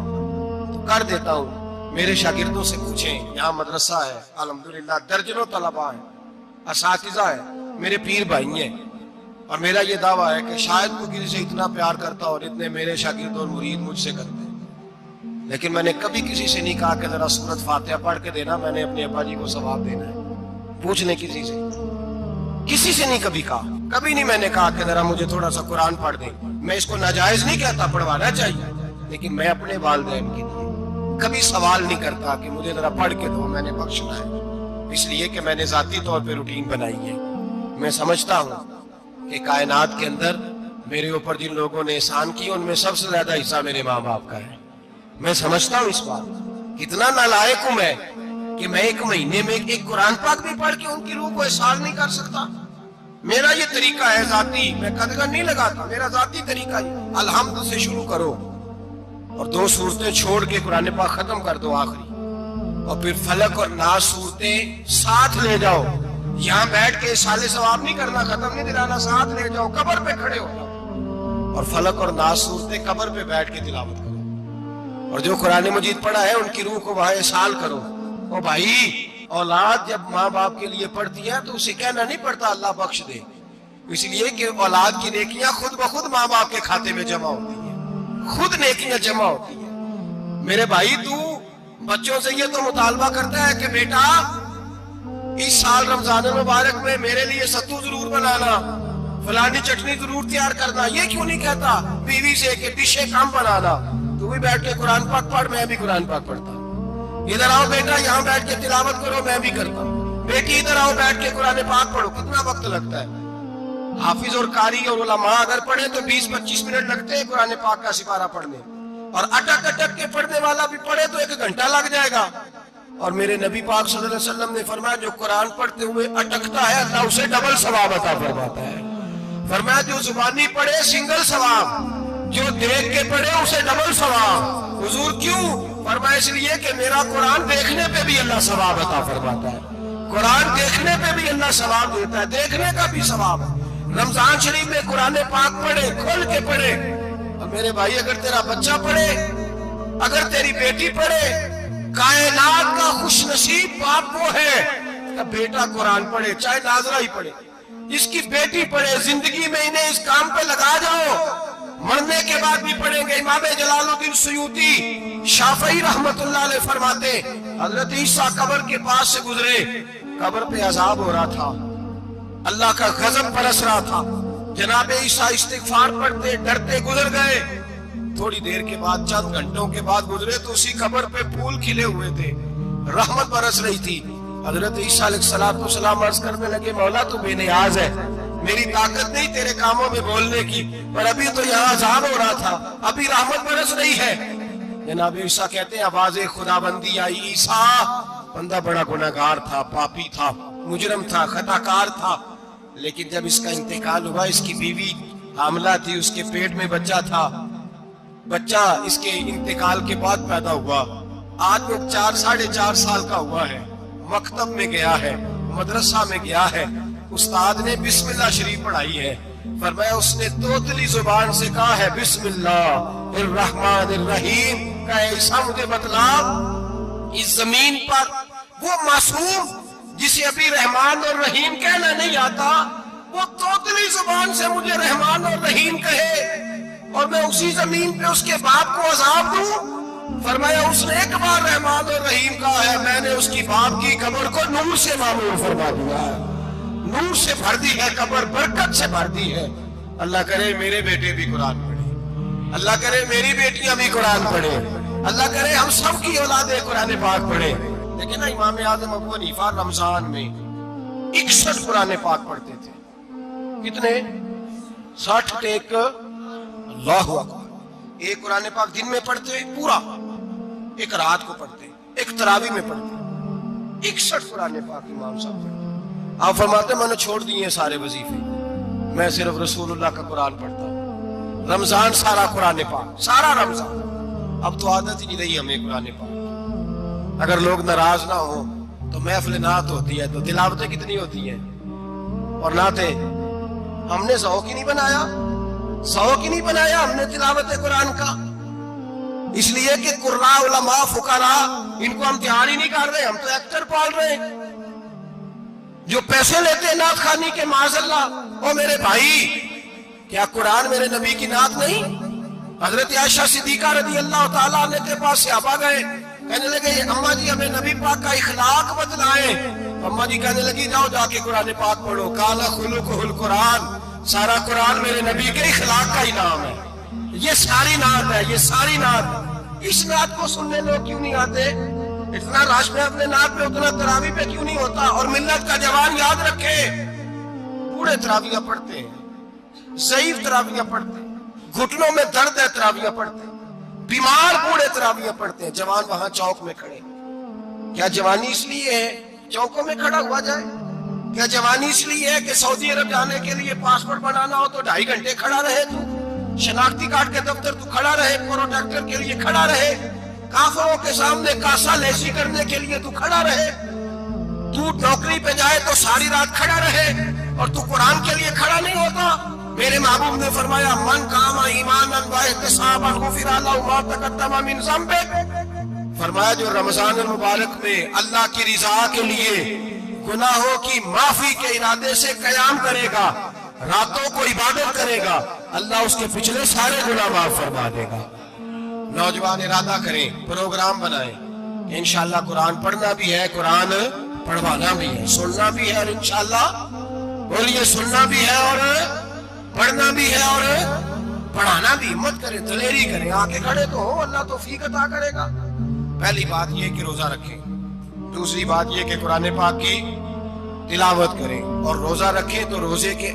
تو کر دیتا ہوں۔ میرے شاگردوں سے پوچھیں، یہاں مدرسہ ہے الحمدللہ، درجنوں طلباء ہیں، اساتذہ ہیں، میرے پیر بھائی ہیں، اور میرا یہ دعویٰ ہے کہ شاید وہ کسی سے اتنا پیار کرتا اور اتنے میرے شاگرد اور مرید مجھ سے کرتے ہیں، لیکن میں نے کبھی کسی سے نہیں کہا کہ ذرا سورۃ فاتحہ پڑھ کے دینا، میں نے اپنے ابا جی کو ثواب دینا ہے۔ پوچھ لیں کسی سے نہیں کبھی کہا، کبھی نہیں میں نے کہا کہ ذرا مجھے تھوڑا سا قرآن پڑھ دیں۔ میں اس کو ناجائز نہیں کہتا، پڑھوانا چاہیے، لیکن میں اپنے والدین کے لیے کبھی سوال نہیں کرتا کہ مجھے ذرا پڑھ کے دو، میں نے بخشنا ہے، اس لیے کہ میں نے ذاتی طور پہ روٹین بنائی ہے۔ میں سمجھتا ہوں کہ کائنات کے اندر میرے اوپر جن لوگوں نے احسان کی ان میں سب سے زیادہ حصہ میرے ماں باپ کا ہے۔ میں سمجھتا ہوں اس بات، کتنا نالائق ہوں میں کہ میں 1 مہینے میں ایک قرآن پاک بھی پڑھ کے ان کی روح کو احسان نہیں کر سکتا۔ میرا یہ طریقہ ہے ذاتی، میں قدغن نہیں لگاتا، میرا ذاتی طریقہ ہے الحمد سے شروع کرو اور 2 سورتیں چھوڑ کے قرآن پاک ختم کر دو آخری، اور پھر فلق اور ناس صورتیں ساتھ لے جاؤ۔ یہاں بیٹھ کے سالے ثواب نہیں کرنا، ختم نہیں دلانا، ساتھ لے جاؤ، قبر پہ کھڑے ہو جاؤ اور فلق اور ناس صورتیں قبر پہ بیٹھ کے تلاوت کرو، اور جو قرآن مجید پڑھا ہے ان کی روح کو وہاں احسال کرو۔ او بھائی، اولاد جب ماں باپ کے لیے پڑھتی ہے تو اسے کہنا نہیں پڑتا اللہ بخش دے، اس لیے کہ اولاد کی نیکیاں خود بخود ماں باپ کے کھاتے میں جمع ہوتی ہیں، خود نیکیاں جمع ہوتی ہیں۔ میرے بھائی تو بچوں سے یہ تو مطالبہ کرتا ہے کہ بیٹا اس سال رمضان المبارک میں میرے لیے ستو ضرور بنانا، فلانی چٹنی ضرور تیار کرنا، یہ کیوں نہیں کہتا بیوی سے کہ ڈشیں کم بنانا، تو بھی بیٹھ کے قرآن پاک پڑھ، میں بھی قرآن پاک پڑھتا ہوں۔ ادھر آؤ بیٹا یہاں بیٹھ کے تلاوت کرو، میں بھی کرتا ہوں۔ بیٹی ادھر آؤ بیٹھ کے قرآن پاک پڑھو، کتنا وقت لگتا ہے؟ حافظ اور قاری اور علماء اگر پڑھیں تو 20-25 منٹ لگتے ہیں قرآن پاک کا سپارہ پڑھنے، اور اٹک اٹک کے پڑھنے والا بھی پڑھے تو 1 گھنٹہ لگ جائے گا۔ اور میرے نبی پاک صلی اللہ علیہ وسلم نے فرمایا جو قرآن پڑھتے ہوئے اٹکتا ہے اللہ اسے ڈبل ثواب عطا فرماتا ہے۔ فرمایا جو زبانی پڑھے سنگل ثواب، جو دیکھ کے پڑھے اسے ڈبل ثواب۔ حضور کیوں؟ فرمایا اس لیے کہ میرا قرآن دیکھنے پہ بھی اللہ ثواب عطا فرماتا ہے، قرآن دیکھنے پہ بھی اللہ ثواب دیتا ہے، دیکھنے کا بھی ثواب ہے۔ رمضان شریف میں قرآن پاک پڑھے، کھول کے پڑھے۔ اور میرے بھائی اگر تیرا بچہ پڑھے، اگر تیری بیٹی پڑھے، کائنات کا خوش نصیب باپ وہ ہے کہ بیٹا قرآن پڑھے، چاہے ناظرہ ہی پڑھے، اس کی بیٹی پڑھے۔ زندگی میں انہیں اس کام پہ لگا جاؤ، مرنے کے بعد بھی پڑھیں گے۔ امام جلال الدین سیوطی شافعی رحمت اللہ علیہ فرماتے حضرت عیسیٰ قبر کے پاس سے گزرے، قبر پہ عذاب ہو رہا تھا، اللہ کا غضب برس رہا تھا، جناب عیسیٰ استغفار پڑھتے ڈرتے گزر گئے۔ تھوڑی دیر کے بعد، چند گھنٹوں کے بعد گزرے تو اسی قبر پہ پھول کھلے ہوئے تھے، رحمت برس رہی تھی۔ حضرت عیسیٰ علیہ السلام عرض کرنے لگے مولا تو بے نیاز ہے، میری طاقت نہیں تیرے کاموں میں بولنے کی، پر ابھی تو یہاں عذاب ہو رہا تھا، ابھی رحمت برس رہی ہے۔ جناب عیسیٰ کہتے ہیں آواز خدا بندی آئی، عیسیٰ بندہ بڑا گناہگار تھا، پاپی تھا، مجرم تھا، خطا کار تھا، لیکن جب اس کا انتقال ہوا، اس کی بیوی حاملہ تھی، اس کے پیٹ میں بچہ تھا، بچہ اس کے انتقال کے بعد پیدا ہوا، آج وہ 4-4.5 سال کا ہوا ہے، مکتب میں گیا ہے، مدرسہ میں گیا ہے، استاد نے بسم اللہ شریف پڑھائی ہے، فرمایا اس نے توتلی زبان سے کہا ہے بسم اللہ الرحمن الرحیم، کہ ایسا مجھے بتلا اس زمین پر وہ معصوم جسے ابھی رحمان اور رحیم کہنا نہیں آتا، وہ توتلی زبان سے مجھے رحمان اور رحیم کہے اور میں اسی زمین پہ اس کے باپ کو عذاب دوں۔ فرمایا اس نے 1 بار رحمان اور رحیم کہا ہے، میں نے اس کی باپ کی قبر کو نور سے معمور فرما دیا ہے، نور سے بھر دی ہے قبر، برکت سے بھر دی ہے۔ اللہ کرے میرے بیٹے بھی قرآن پڑھے، اللہ کرے میری بیٹیاں بھی قرآن پڑھے، اللہ کرے ہم سب کی اولاد قرآن پاک پڑھے. لیکن نا امام اعظم ابو حنیفہ رمضان میں 61 قرآن پاک پڑھتے تھے. کتنے؟ 60 ٹیک. اللہ اکبر. ایک قرآن پاک دن میں پڑھتے پورا, ایک رات کو پڑھتے, ایک تراویح میں پڑھتے. 61 قرآن پاک امام صاحب پڑھتے. آپ فرماتے میں نے چھوڑ دیے سارے وظیفے, میں صرف رسول اللہ کا قرآن پڑھتا ہوں. رمضان سارا قرآن پاک, سارا رمضان. اب تو عادت ہی نہیں رہی ہمیں قرآن پاک. اگر لوگ ناراض نہ ہوں تو محفل نعت ہوتی ہے تو تلاوتیں کتنی ہوتی ہیں, اور نعتیں ہم نے ذوق ہی نہیں بنایا, ذوق ہی نہیں بنایا ہم نے تلاوت قرآن کا. اس لیے کہ قراء, علماء, فقراء ان کو ہم تیار ہی نہیں کر رہے, ہم تو ایکٹر پال رہے ہیں جو پیسے لیتے ہیں نعت خوانی کے. معاذ اللہ. او میرے بھائی, کیا قرآن میرے نبی کی نعت نہیں؟ حضرت عائشہ صدیقہ رضی اللہ تعالیٰ عنہ کے پاس صحابہ گئے, کہنے لگے اماں جی ہمیں نبی پاک کا اخلاق بتلائیں. اماں جی کہنے لگی جاؤ جا کے قرآن پاک پڑھو. قال خلقہ القرآن, سارا قرآن میرے نبی کے اخلاق کا ہی نام ہے. یہ ساری نعت ہے, یہ ساری نعت. اس نعت کو سننے لوگ کیوں نہیں آتے؟ اتنا راش میں اپنے نعت پہ, اتنا تراویح پہ کیوں نہیں ہوتا؟ اور ملت کا جوان یاد رکھے, بوڑھے تراویح پڑھتے ہیں, ضعیف تراویح پڑھتے ہیں, گھٹنوں میں درد ہے تراویح پڑھتے ہیں, بیمار بوڑھے تراویح پڑھتے ہیں. جوان وہاں چوک میں کھڑے. کیا جوانی اس لیے ہے چوکوں میں کھڑا ہوا جائے؟ کیا جوانی اس لیے ہے کہ سعودی عرب جانے کے لیے پاسپورٹ بنانا ہو تو 2.5 گھنٹے کھڑا رہے تو؟ شناختی کارڈ کے دفتر تو کھڑا رہے, پروٹیکٹر کے لیے کھڑا رہے, کافروں کے سامنے کاسا لیسی کرنے کے لیے تو کھڑا رہے, تو نوکری پہ جائے تو ساری رات کھڑا رہے, اور تو قرآن کے لیے کھڑا نہیں ہوتا؟ میرے محبوب نے فرمایا من قام ایمانا واحتسابا غفر له ما تقدم من ذنبه. فرمایا جو رمضان المبارک میں اللہ کی رضا کے لیے گناہوں کی معافی کے ارادے سے قیام کرے گا, راتوں کو عبادت کرے گا, اللہ اس کے پچھلے سارے گناہ معاف فرما دے گا. نوجوان ارادہ کریں, پروگرام بنائیں کہ انشاءاللہ قرآن پڑھنا بھی ہے, قرآن پڑھوانا بھی ہے, سننا بھی ہے, اور انشاءاللہ بولیے سننا بھی ہے اور پڑھنا بھی ہے اور پڑھانا بھی. ہمت کریں, دلیری کریں, آگے کھڑے تو ہو, اللہ توفیق عطا کرے گا. پہلی بات یہ کہ روزہ رکھیں. دوسری بات یہ کہ قرآن پاک کی تلاوت کریں, اور روزہ رکھیں تو روزے کے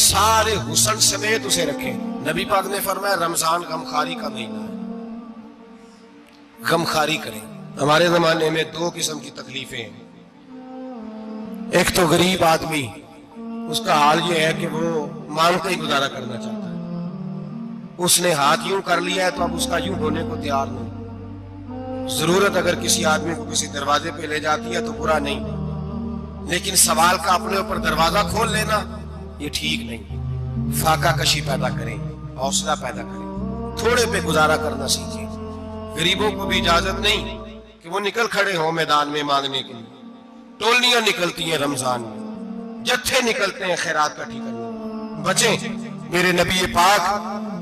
سارے حسن سمیت اسے رکھیں. نبی پاک نے فرمایا رمضان غمخواری کا مہینہ ہے, غمخواری کریں. ہمارے زمانے میں 2 قسم کی تکلیفیں ہیں. ایک تو غریب آدمی, اس کا حال یہ ہے کہ وہ مانگتے ہی گزارا کرنا چاہتا ہے. اس نے ہاتھ یوں کر لیا ہے تو اب اس کا یوں ہونے کو تیار نہیں. ضرورت اگر کسی آدمی کو کسی دروازے پہ لے جاتی ہے تو برا نہیں, لیکن سوال کا اپنے اوپر دروازہ کھول لینا یہ ٹھیک نہیں. فاقہ کشی پیدا کریں, حوصلہ پیدا کریں, تھوڑے پہ گزارا کرنا سیکھیں. غریبوں کو بھی اجازت نہیں کہ وہ نکل کھڑے ہوں میدان میں مانگنے کے لیے. ٹولیاں نکلتی ہیں رمضان میں, جتھے نکلتے ہیں خیرات کا ٹھیک کرنے. بچیں. میرے نبی پاک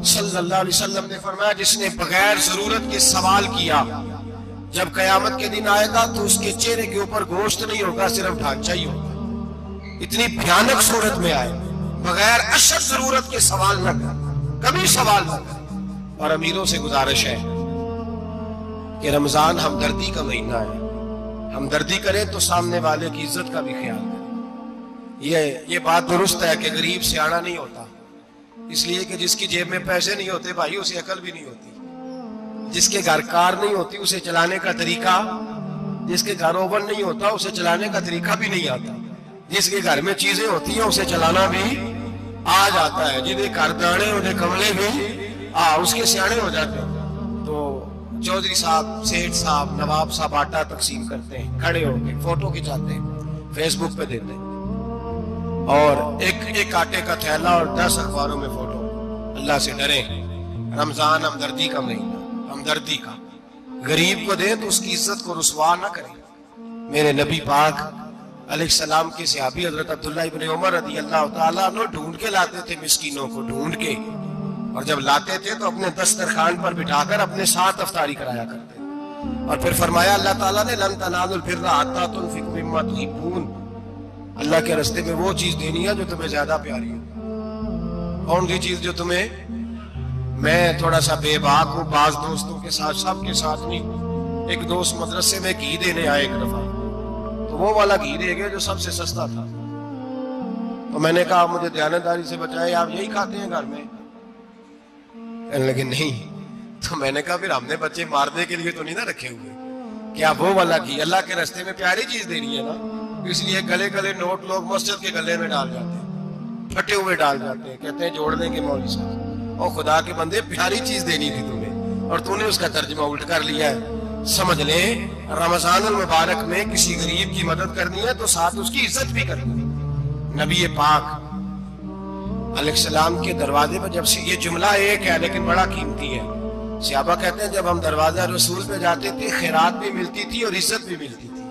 صلی اللہ علیہ وسلم نے فرمایا جس نے بغیر ضرورت کے سوال کیا, جب قیامت کے دن آئے گا تو اس کے چہرے کے اوپر گوشت نہیں ہوگا, صرف ڈھانچہ ہی ہوگا. اتنی بھیانک صورت میں آئے, بغیر اشد ضرورت کے سوال نہ کر, کبھی سوال نہ کر. اور امیروں سے گزارش ہے کہ رمضان ہمدردی کا مہینہ ہے, ہمدردی کریں تو سامنے والے کی عزت کا بھی خیال کریں. یہ بات درست ہے کہ غریب سیاڑا نہیں ہوتا, اس لیے کہ جس کی جیب میں پیسے نہیں ہوتے بھائی اسے عقل بھی نہیں ہوتی. جس کے گھر کار نہیں ہوتی اسے چلانے کا طریقہ, جس کے گھر اوون نہیں ہوتا اسے چلانے کا طریقہ بھی نہیں آتا. جس کے گھر میں چیزیں ہوتی ہیں اسے چلانا بھی آ جاتا ہے. جنہیں گھر داڑے انہیں کملے بھی اس کے سیاڑے ہو جاتے ہیں. تو چودھری صاحب, سیٹھ صاحب, نواب صاحب آٹا تقسیم کرتے ہیں, کھڑے ہو کے فوٹو کھچاتے ہیں, فیس بک پہ دیتے ہیں, اور ایک آٹے کا تھیلا اور 10 اخباروں میں فوٹو. اللہ سے ڈریں. رمضان ہمدردی کا مہینہ, ہمدردی کا. غریب کو دیں تو اس کی عزت کو رسوا نہ کریں. میرے نبی پاک علیہ السلام کے صحابی حضرت عبداللہ ابن عمر رضی اللہ تعالیٰ عنہ ڈھونڈ کے لاتے تھے مسکینوں کو, ڈھونڈ کے, اور جب لاتے تھے تو اپنے دسترخوان پر بٹھا کر اپنے ساتھ افطاری کرایا کرتے. اور پھر فرمایا اللہ تعالیٰ نے لن تنالوا البر حتی تنفقوا مما تحبون, اللہ کے راستے میں وہ چیز دینی ہے جو تمہیں زیادہ پیاری ہو. کون سی چیز جو تمہیں میں تھوڑا سا بے باک ہوں، بعض دوستوں کے ساتھ، سب کے ساتھ نہیں۔ ایک دوست مدرسے میں گھی دینے آئے ایک دفعہ، تو وہ والا گھی دے گئے جو سب سے سستا تھا۔ تو میں نے کہا مجھے دیانتداری سے بچائے، آپ یہی کھاتے ہیں گھر میں؟ کہنے لگے نہیں۔ تو میں نے کہا پھر ہم نے بچے مارنے کے لیے تو نہیں نہ رکھے ہوئے، کیا وہ والا گھی اللہ کے راستے میں پیاری چیز دینی ہے نا، اس لیے گلے گلے نوٹ لوگ مسجد کے گلے میں ڈال جاتے ہیں، پھٹے ہوئے ڈال جاتے ہیں، کہتے ہیں جوڑ دیں گے مولوی صاحب۔ اور خدا کے بندے پیاری چیز دینی تھی تمہیں، اور تو نے اس کا ترجمہ الٹ کر لیا ہے۔ سمجھ لیں رمضان المبارک میں کسی غریب کی مدد کرنی ہے تو ساتھ اس کی عزت بھی کرنی ہے۔ نبی پاک علیہ السلام کے دروازے پر جب سے، یہ جملہ ایک ہے لیکن بڑا قیمتی ہے، صحابہ کہتے ہیں جب ہم دروازہ رسول پہ جاتے تھے خیرات بھی ملتی تھی اور عزت بھی ملتی تھی۔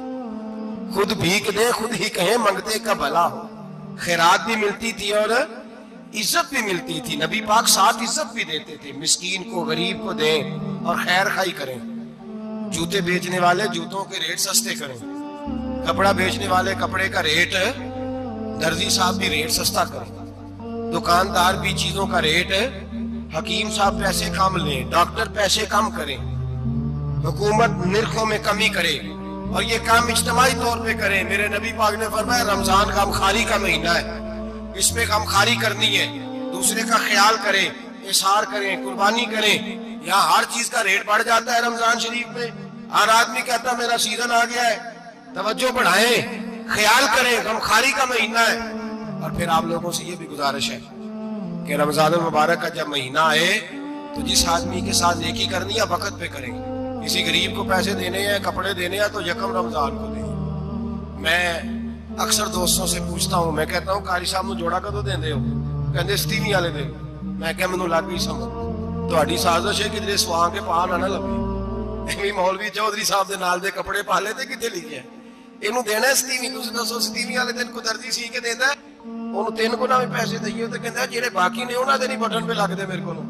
خود بھیک دیں خود ہی کہیں منگتے کا بھلا ہو، خیرات بھی ملتی تھی اور عزت بھی ملتی تھی۔ نبی پاک ساتھ عزت بھی دیتے تھے، مسکین کو غریب کو دیں اور خیر خائی کریں۔ جوتے بیچنے والے جوتوں کے ریٹ سستے کریں، کپڑا بیچنے والے کپڑے کا ریٹ، درزی صاحب بھی ریٹ سستا کریں، دکاندار بھی چیزوں کا ریٹ، حکیم صاحب پیسے کم لیں، ڈاکٹر پیسے کم کریں، حکومت نرخوں میں کمی کرے، اور یہ کام اجتماعی طور پہ کریں۔ میرے نبی پاک نے فرمایا رمضان غمخواری کا مہینہ ہے، اس میں غمخواری کرنی ہے، دوسرے کا خیال کریں، اظہار کریں، قربانی کریں۔ یہاں ہر چیز کا ریٹ بڑھ جاتا ہے رمضان شریف میں، ہر آدمی کہتا میرا سیزن آ گیا ہے، توجہ بڑھائیں، خیال کریں، غمخواری کا مہینہ ہے۔ اور پھر آپ لوگوں سے یہ بھی گزارش ہے کہ رمضان المبارک کا جب مہینہ آئے تو جس آدمی کے ساتھ نیکی کرنی ہے وقت پہ کریں۔ کسی غریب کو پیسے دینے ہیں، کپڑے دینے ہیں تو یکم رمضان کو دیں۔ میں اکثر دوستوں سے پوچھتا ہوں، میں کہتا ہوں قاری صاحب نو جوڑا کدو دیندے ہو؟ کہندے ستیویں والے دن۔ میں کہا مینوں لگ گئی سمجھ، تہاڈی سازش ہے کدھر سواں کے پا نہ لگے، ایویں مولوی چودھری صاحب دے نال دے کپڑے پا لے تے کتے لکھیا اینوں دینا ہے ستیویں؟ تسی دسو ستیویں والے دن کو درزی سی کے دیندا ہے، اونوں 3 گنا بھی پیسے دئیے تے کہندا جڑے باقی نے انہاں دے نہیں بٹن پہ لگ دے میرے کولوں،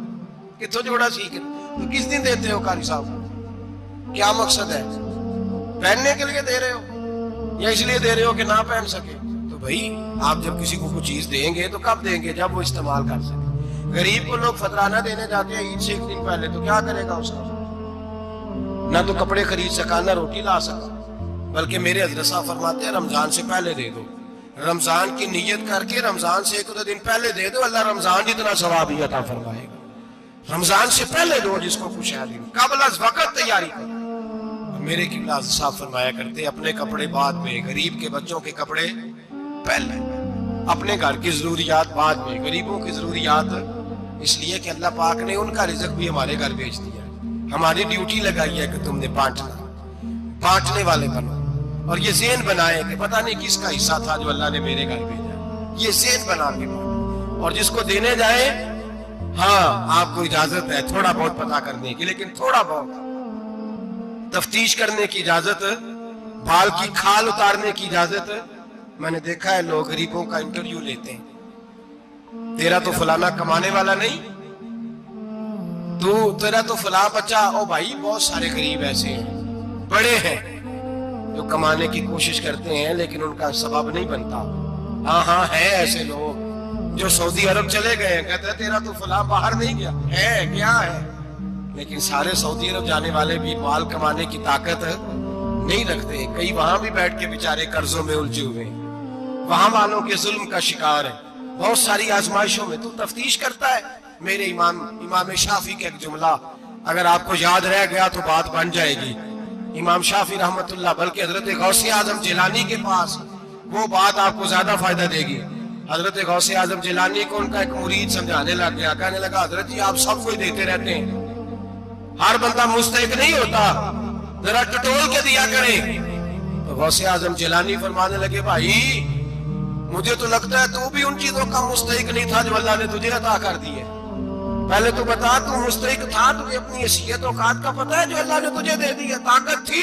کتھوں جوڑا سی کے؟ تو کس دن دیتے ہو قاری صاحب؟ کیا مقصد ہے؟ پہننے کے لیے دے رہے ہو یا اس لیے دے رہے ہو کہ نہ پہن سکے؟ تو بھائی آپ جب کسی کو کوئی چیز دیں گے تو کب دیں گے؟ جب وہ استعمال کر سکے۔ غریب کو لوگ فطرانہ دینے جاتے ہیں عید سے 1 دن پہلے، تو کیا کرے گا اس کا؟ نہ تو کپڑے خرید سکا نہ روٹی لا سکا، بلکہ میرے حضرت صاحب فرماتے ہیں رمضان سے پہلے دے دو، رمضان کی نیت کر کے رمضان سے 1 دن پہلے دے دو، اللہ رمضان جتنا ثواب ہی عطا فرمائے گا۔ رمضان سے پہلے دو جس کو کچھ ہے، قبل از وقت تیاری کرو۔ میرے قبلہ حضرت صاحب فرمایا کرتے اپنے کپڑے بعد میں، غریب کے بچوں کے کپڑے پہلے، اپنے گھر کی ضروریات بعد میں، غریبوں کی ضروریات، اس لیے کہ اللہ پاک نے ان کا رزق بھی ہمارے گھر بھیج دیا ہے، ہماری ڈیوٹی لگائی ہے کہ تم نے بانٹنا، بانٹنے والے بنو، اور یہ ذہن بنائے کہ پتہ نہیں کس کا حصہ تھا جو اللہ نے میرے گھر بھیجا، یہ ذہن بنا کے بانٹو۔ اور جس کو دینے جائے، ہاں آپ کو اجازت ہے تھوڑا بہت پتہ کرنے کی، لیکن تھوڑا بہت تفتیش کرنے کی اجازت، بال کی کھال اتارنے کی اجازت۔ میں نے دیکھا ہے لوگ غریبوں کا انٹرویو لیتے ہیں، تیرا تو فلانا کمانے والا نہیں، تیرا تو فلاں بچہ، او بھائی بہت سارے غریب ایسے ہیں، بڑے ہیں جو کمانے کی کوشش کرتے ہیں لیکن ان کا سبب نہیں بنتا۔ ہاں ہے ایسے لوگ جو سعودی عرب چلے گئے ہیں، کہتے ہیں تیرا تو فلاں باہر نہیں گیا، ہے کیا ہے، لیکن سارے سعودی عرب جانے والے بھی مال کمانے کی طاقت نہیں رکھتے، کئی وہاں بھی بیٹھ کے بیچارے قرضوں میں الجھے ہوئے ہیں، وہاں والوں کے ظلم کا شکار ہے، بہت ساری آزمائشوں میں تو تفتیش کرتا ہے۔ میرے امام شافعی کا ایک جملہ اگر آپ کو یاد رہ گیا تو بات بن جائے گی۔ امام شافعی رحمت اللہ، بلکہ حضرت غوث اعظم جیلانی کے پاس وہ بات آپ کو زیادہ فائدہ دے گی۔ حضرت غوث اعظم جیلانی کو ان کا ایک مرید سمجھانے لگ گیا، کہنے لگا حضرت جی آپ سب کو دیتے رہتے ہیں، ہر بندہ مستحق نہیں ہوتا، ذرا ٹٹول کے دیا کریں۔ تو غوث اعظم جیلانی فرمانے لگے بھائی مجھے تو لگتا ہے تو بھی ان چیزوں کا مستحق نہیں تھا جو اللہ نے تجھے عطا کر دی ہے، پہلے تو بتا تو مستحق تھا، تجھے اپنی حیثیت اوقات کا پتہ ہے جو اللہ نے تجھے دے دی ہے، طاقت تھی،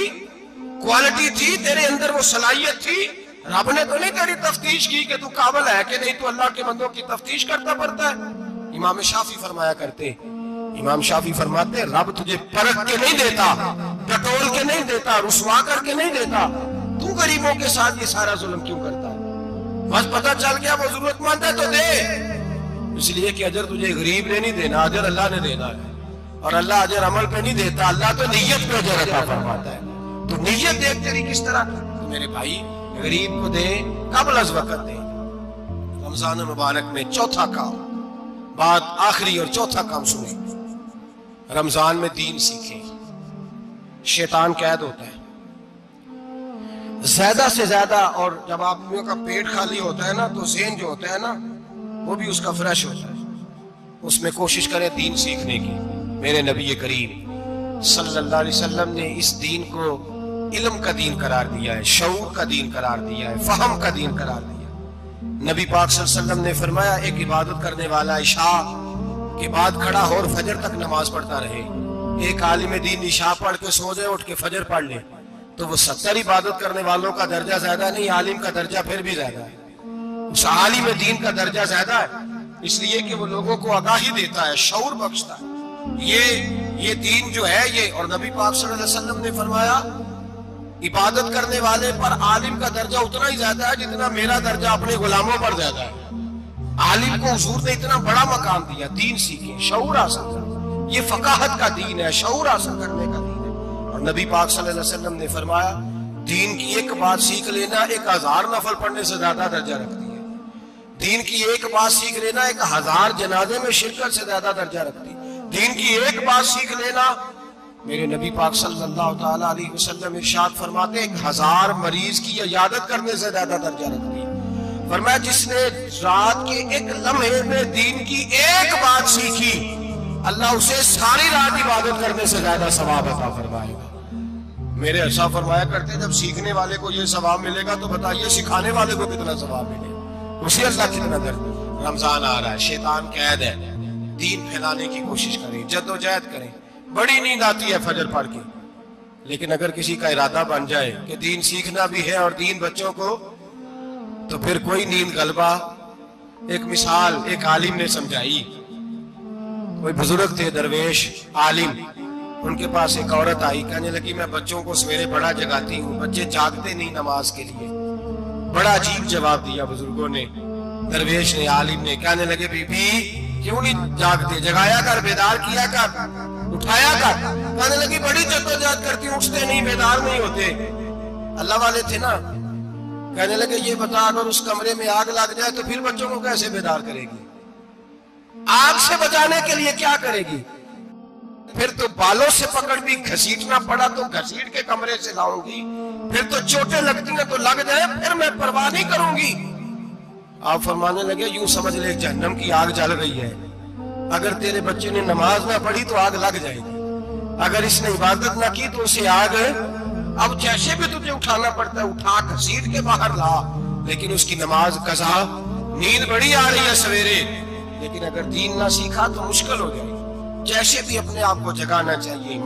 کوالٹی تھی، تیرے اندر وہ صلاحیت تھی، رب نے تو نہیں تیری تفتیش کی کہ تو قابل ہے کہ نہیں، تو اللہ کے بندوں کی تفتیش کرتا پڑتا ہے۔ امام شافعی فرمایا کرتے، امام شافعی فرماتے رب تجھے پرکھ کے نہیں دیتا، ٹٹول کے نہیں دیتا، رسوا کر کے نہیں دیتا، تو غریبوں کے ساتھ یہ سارا ظلم کیوں کرتا ہے؟ بس پتہ چل گیا وہ ضرورت مند ہے تو دے، اس لیے کہ اجر تجھے غریب نے نہیں دینا، اجر اللہ نے دینا ہے، اور اللہ اجر عمل پہ نہیں دیتا، اللہ تو نیت پہ اجر عطا فرماتا ہے۔ تو نیت دیکھ تیری کس طرح کی، تو میرے بھائی غریب کو دے، قبل از وقت دے۔ رمضان مبارک میں چوتھا کام، بات آخری اور چوتھا کام سنیں، رمضان میں دین سیکھیں۔ شیطان قید ہوتا ہے زیادہ سے زیادہ، اور جب آدمیوں کا پیٹ خالی ہوتا ہے نا تو ذہن جو ہوتا ہے نا وہ بھی اس کا فریش ہوتا ہے، اس میں کوشش کریں دین سیکھنے کی۔ میرے نبی کریم صلی اللہ علیہ وسلم نے اس دین کو علم کا دین قرار دیا ہے، شعور کا دین قرار دیا ہے، فہم کا دین قرار دیا ہے۔ نبی پاک صلی اللہ علیہ وسلم نے فرمایا ایک عبادت کرنے والا عشاء کے بعد کھڑا ہو اور فجر تک نماز پڑھتا رہے، ایک عالم دین عشاء پڑھ کے سو جائے، اٹھ کے فجر پڑھ لے، تو وہ 70 عبادت کرنے والوں کا درجہ زیادہ نہیں، عالم کا درجہ پھر بھی زیادہ ہے، اس عالم دین کا درجہ زیادہ ہے، اس لیے کہ وہ لوگوں کو آگاہی دیتا ہے، شعور بخشتا ہے۔ یہ دین جو ہے یہ، اور نبی پاک صلی اللہ علیہ وسلم نے فرمایا عبادت کرنے والے پر عالم کا درجہ اتنا ہی زیادہ ہے جتنا میرا درجہ اپنے غلاموں پر زیادہ ہے۔ عالم کو حضور نے اتنا بڑا مقام دیا، دین سیکھیں، شعور حاصل کریں، یہ فقاہت کا دین ہے، شعور حاصل کرنے کا دین ہے۔ اور نبی پاک صلی اللہ علیہ وسلم نے فرمایا دین کی ایک بات سیکھ لینا 1000 نفل پڑھنے سے زیادہ درجہ رکھتی ہے، دین کی ایک بات سیکھ لینا 1000 جنازے میں شرکت سے زیادہ درجہ رکھتی ہے، دین کی ایک بات سیکھ لینا، میرے نبی پاک صلی اللہ تعالیٰ علیہ وسلم ارشاد فرماتے 1000 مریض کی عیادت کرنے سے زیادہ درجہ رکھتی ہے۔ فرمایا جس نے رات کے ایک لمحے میں دین کی ایک بات سیکھی، اللہ اسے ساری رات عبادت کرنے سے زیادہ ثواب عطا فرمائے گا۔ میرے ایسا فرمایا کرتے جب سیکھنے والے کو یہ ثواب ملے گا تو بتائیے سکھانے والے کو کتنا ثواب ملے گا، اسے اللہ کتنا درد۔ رمضان آ رہا ہے، شیطان قید ہے، دین پھیلانے کی کوشش کریں، جد و جہد کریں۔ بڑی نیند آتی ہے فجر پڑھ کے، لیکن اگر کسی کا ارادہ بن جائے کہ دین سیکھنا بھی ہے اور دین بچوں کو، تو پھر کوئی نیند غلبہ۔ ایک مثال ایک عالم نے سمجھائی، کوئی بزرگ تھے درویش عالم، ان کے پاس ایک عورت آئی، کہنے لگی میں بچوں کو سویرے بڑا جگاتی ہوں، بچے جاگتے نہیں نماز کے لیے۔ بڑا عجیب جواب دیا بزرگوں نے، درویش نے، عالم نے، کہنے لگے بی بی کیوں نہیں جاگتے، جگایا کر، بیدار کیا کر، اٹھایا کر۔ کہنے لگی بڑی جدوجہد کرتی ہوں، اٹھتے نہیں، بیدار نہیں ہوتے۔ اللہ والے تھے نا، کہنے لگے یہ بتا اگر اس کمرے میں آگ لگ جائے تو پھر بچوں کو کیسے بیدار کرے گی، آگ سے بچانے کے لیے کیا کرے گی؟ پھر تو بالوں سے پکڑ بھی گھسیٹنا پڑا تو گھسیٹ کے کمرے سے لاؤں گی، پھر تو چوٹیں لگتی ہیں تو لگ جائے، پھر میں پرواہ نہیں کروں گی۔ آپ فرمانے لگے یوں سمجھ لے جہنم کی آگ جل رہی ہے، اگر تیرے بچے نے نماز نہ پڑھی تو آگ لگ جائے گی، اگر اس نے عبادت نہ کی تو اسے آگ، اب جیسے بھی تجھے اٹھانا پڑتا ہے اٹھا گھسیٹ کے باہر لا، لیکن اس کی نماز قضا۔ نیند بڑی آ رہی ہے سویرے، لیکن اگر دین نہ سیکھا تو مشکل ہو جائے گی۔ جیسے بھی اپنے آپ کو جگانا چاہیے۔